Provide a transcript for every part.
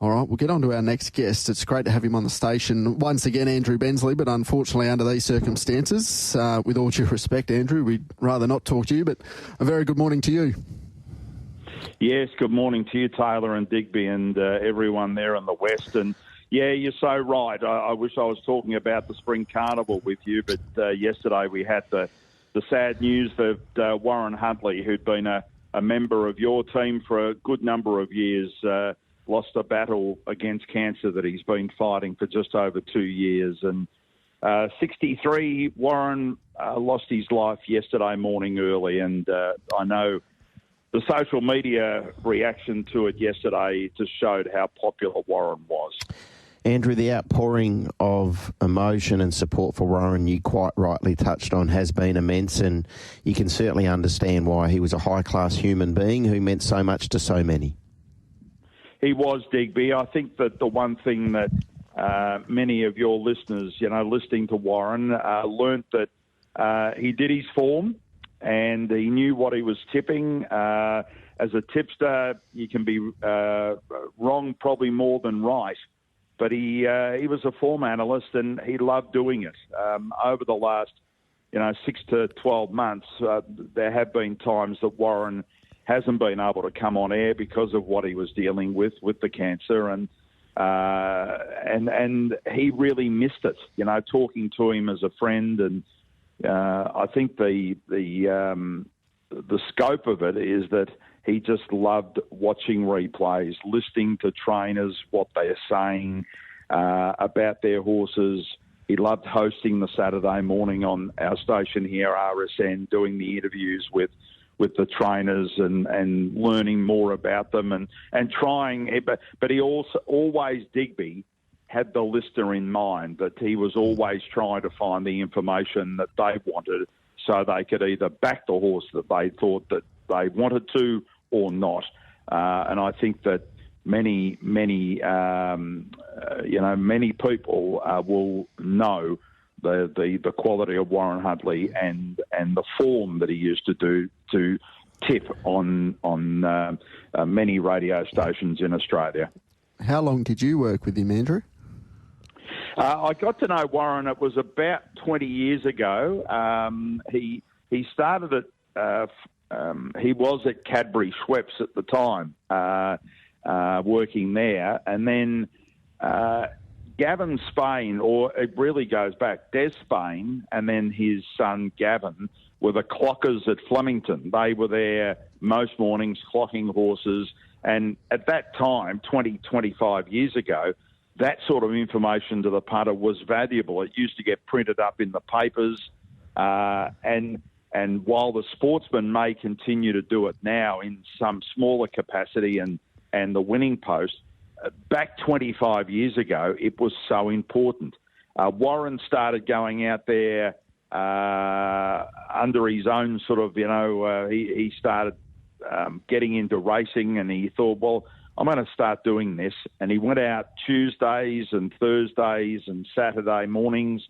All right, we'll get on to our next guest. It's great to have him on the station. Once again, Andrew Bensley, but unfortunately under these circumstances, with all due respect, Andrew, we'd rather not talk to you, but a very good morning to you. Yes, good morning to you, Taylor and Digby, and everyone there in the West. And yeah, you're so right. I wish I was talking about the Spring Carnival with you, but yesterday we had the sad news that Warren Huntley, who'd been a member of your team for a good number of years, lost a battle against cancer that he's been fighting for just over 2 years. And 63, Warren lost his life yesterday morning early, and I know the social media reaction to it yesterday just showed how popular Warren was. Andrew, the outpouring of emotion and support for Warren, you quite rightly touched on, has been immense, and you can certainly understand why. He was a high-class human being who meant so much to so many. He was, Digby. I think that the one thing that many of your listeners, listening to Warren, learnt that he did his form and he knew what he was tipping. As a tipster, you can be wrong probably more than right. But he was a form analyst and he loved doing it. Over the last, 6 to 12 months, there have been times that Warren hasn't been able to come on air because of what he was dealing with the cancer, and he really missed it. Talking to him as a friend, and I think the scope of it is that he just loved watching replays, listening to trainers, what they're saying about their horses. He loved hosting the Saturday morning on our station here, RSN, doing the interviews with the trainers and learning more about them and trying. But he also always, Digby, had the listener in mind, that he was always trying to find the information that they wanted so they could either back the horse that they thought that they wanted to or not. And I think that many people will know the quality of Warren Huntley and the form that he used to do to tip on many radio stations in Australia. How long did you work with him, Andrew? I got to know Warren, it was about 20 years ago. He started at, he was at Cadbury Schweppes at the time, working there. And then Gavin Spain, or it really goes back, Des Spain and then his son Gavin were the clockers at Flemington. They were there most mornings clocking horses. And at that time, 25 years ago, that sort of information to the punter was valuable. It used to get printed up in the papers. And while the Sportsman may continue to do it now in some smaller capacity and the Winning Post, back 25 years ago, it was so important. Warren started going out there under his own sort of, he started getting into racing, and he thought, well, I'm going to start doing this. And he went out Tuesdays and Thursdays and Saturday mornings.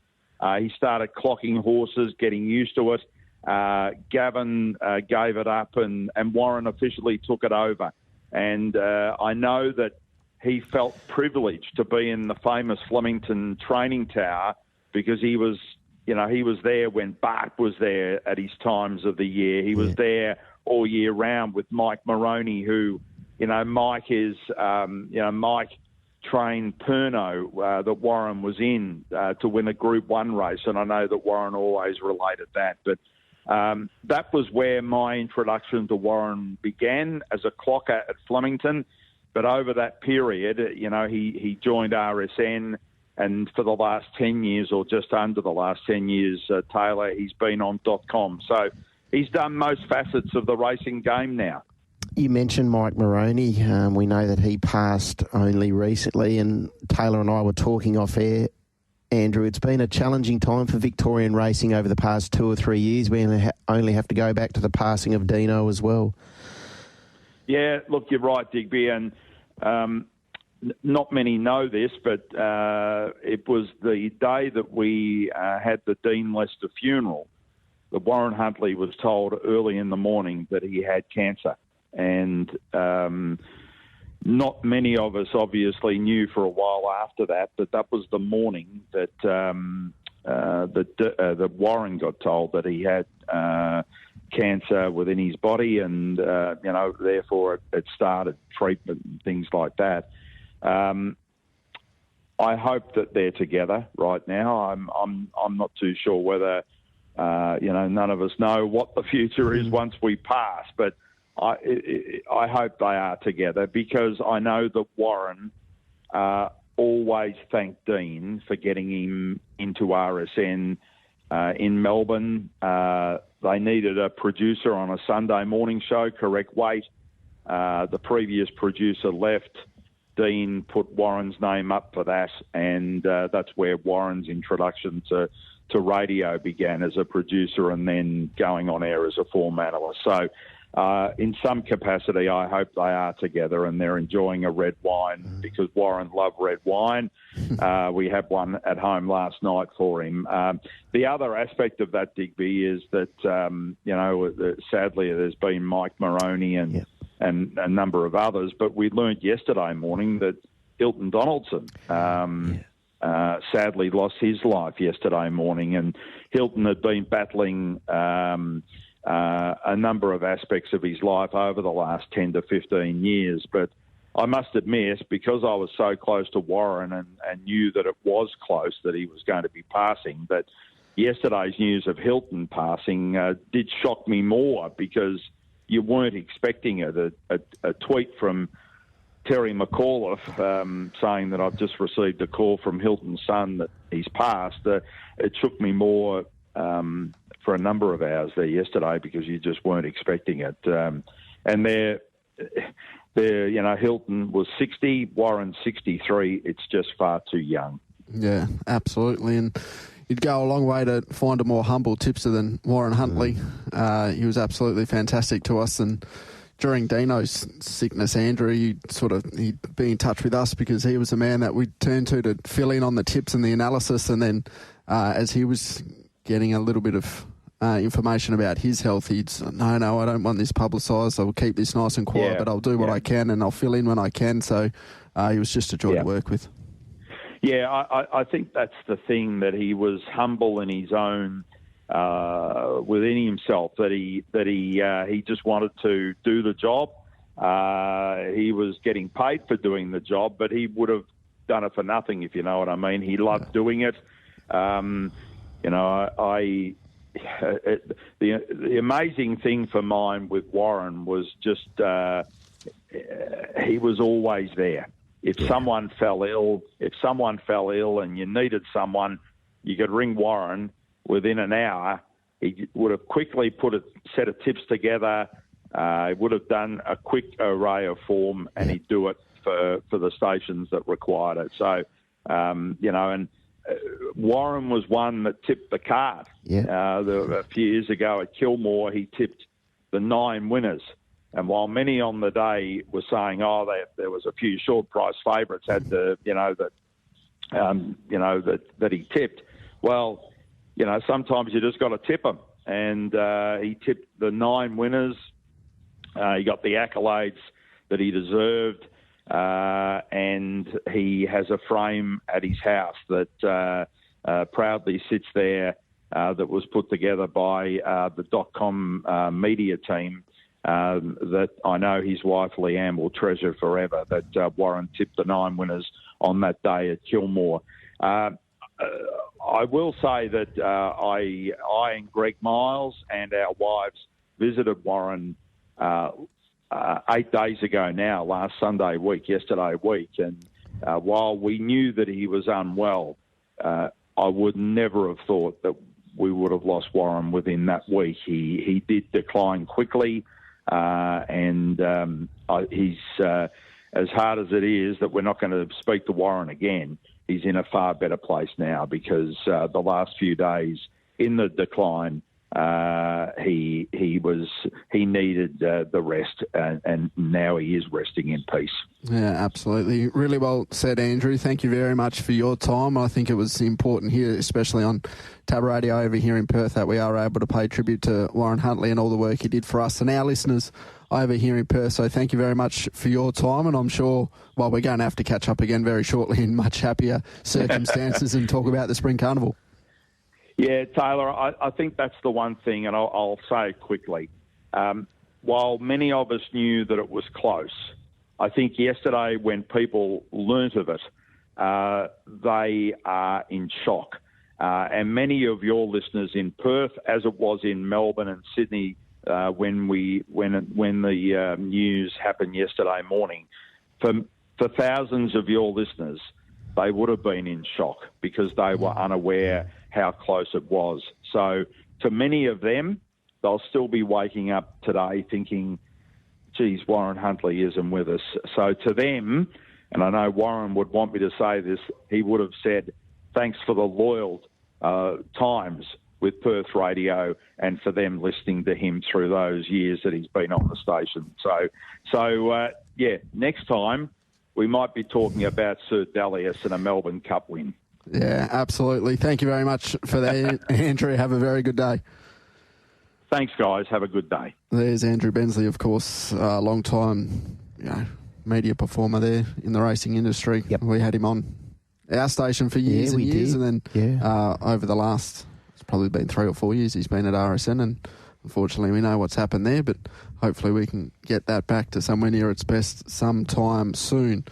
He started clocking horses, getting used to it. Gavin gave it up, and Warren officially took it over. And I know that he felt privileged to be in the famous Flemington training tower because he was there when Bart was there at his times of the year. He was there all year round with Mike Moroney, who, Mike is, Mike trained Perno that Warren was in to win a Group 1 race, and I know that Warren always related that. But that was where my introduction to Warren began, as a clocker at Flemington. But over that period, he joined RSN, and for the last 10 years, or just under the last 10 years, Taylor, he's been on .com. So he's done most facets of the racing game now. You mentioned Mike Moroney. We know that he passed only recently, and Taylor and I were talking off air. Andrew, it's been a challenging time for Victorian racing over the past 2 or 3 years. We only have to go back to the passing of Dino as well. Yeah, look, you're right, Digby, and not many know this, but it was the day that we had the Dean Lester funeral that Warren Huntley was told early in the morning that he had cancer. And, not many of us obviously knew for a while after that that was the morning that that Warren got told that he had cancer within his body, and therefore it started treatment and things like that. I hope that they're together right now. I'm not too sure whether none of us know what the future is once we pass, but I hope they are together, because I know that Warren always thanked Dean for getting him into RSN in Melbourne. They needed a producer on a Sunday morning show, Correct Weight. The previous producer left. Dean put Warren's name up for that, and that's where Warren's introduction to radio began, as a producer and then going on air as a form analyst. So in some capacity, I hope they are together and they're enjoying a red wine, because Warren loved red wine. We had one at home last night for him. The other aspect of that, Digby, is that, sadly there's been Mike Moroney and a number of others, but we learnt yesterday morning that Hilton Donaldson sadly lost his life yesterday morning, and Hilton had been battling a number of aspects of his life over the last 10 to 15 years. But I must admit, because I was so close to Warren and knew that it was close, that he was going to be passing, but yesterday's news of Hilton passing did shock me more, because you weren't expecting it. A tweet from Terry McAuliffe saying that I've just received a call from Hilton's son that he's passed. It shook me more for a number of hours there yesterday, because you just weren't expecting it. And Hilton was 60, Warren 63. It's just far too young. Yeah, absolutely. And you'd go a long way to find a more humble tipster than Warren Huntley. He was absolutely fantastic to us. And during Dino's sickness, Andrew, he'd be in touch with us, because he was the man that we'd turn to fill in on the tips and the analysis. And then as he was getting a little bit of information about his health, he'd say, no, I don't want this publicised. I'll keep this nice and quiet, but I'll do what I can, and I'll fill in when I can. So he was just a joy to work with. Yeah, I think that's the thing, that he was humble in his own within himself, that he just wanted to do the job. He was getting paid for doing the job, but he would have done it for nothing, if you know what I mean. He loved doing it. The amazing thing for mine with Warren was just he was always there. If someone fell ill and you needed someone, you could ring Warren within an hour. He would have quickly put a set of tips together. He would have done a quick array of form, and he'd do it for the stations that required it. So, Warren was one that tipped the card. A few years ago at Kilmore, he tipped the 9 winners. And while many on the day were saying, there was a few short price favourites had that he tipped. Well, sometimes you just got to tip them. And he tipped the 9 winners. He got the accolades that he deserved. And he has a frame at his house that proudly sits there, that was put together by the .com media team, that I know his wife Leanne will treasure forever, that Warren tipped the 9 winners on that day at Kilmore. I will say that I and Greg Miles and our wives visited Warren 8 days ago now, last Sunday week, yesterday week. And while we knew that he was unwell, I would never have thought that we would have lost Warren within that week. He did decline quickly, and he's, as hard as it is that we're not going to speak to Warren again, he's in a far better place now, because the last few days in the decline, he needed the rest, and now he is resting in peace. Yeah, absolutely. Really well said, Andrew. Thank you very much for your time. I think it was important here, especially on Tab Radio over here in Perth, that we are able to pay tribute to Warren Huntley and all the work he did for us and our listeners over here in Perth. So thank you very much for your time, and I'm sure, well, we're going to have to catch up again very shortly in much happier circumstances and talk about the Spring Carnival. Yeah, Taylor, I think that's the one thing, and I'll say it quickly. While many of us knew that it was close, I think yesterday when people learnt of it, they are in shock. And many of your listeners in Perth, as it was in Melbourne and Sydney when the news happened yesterday morning, for thousands of your listeners, they would have been in shock because they were unaware how close it was. So to many of them, they'll still be waking up today thinking, geez, Warren Huntley isn't with us. So to them, and I know Warren would want me to say this, he would have said, thanks for the loyal times with Perth Radio and for them listening to him through those years that he's been on the station. So next time we might be talking about Sir Dalius and a Melbourne Cup win. Yeah, absolutely. Thank you very much for that, Andrew. Have a very good day. Thanks, guys. Have a good day. There's Andrew Bensley, of course, a long-time media performer there in the racing industry. Yep. We had him on our station for years and years, did. and then over the last, it's probably been 3 or 4 years, he's been at RSN, and unfortunately we know what's happened there, but hopefully we can get that back to somewhere near its best sometime soon.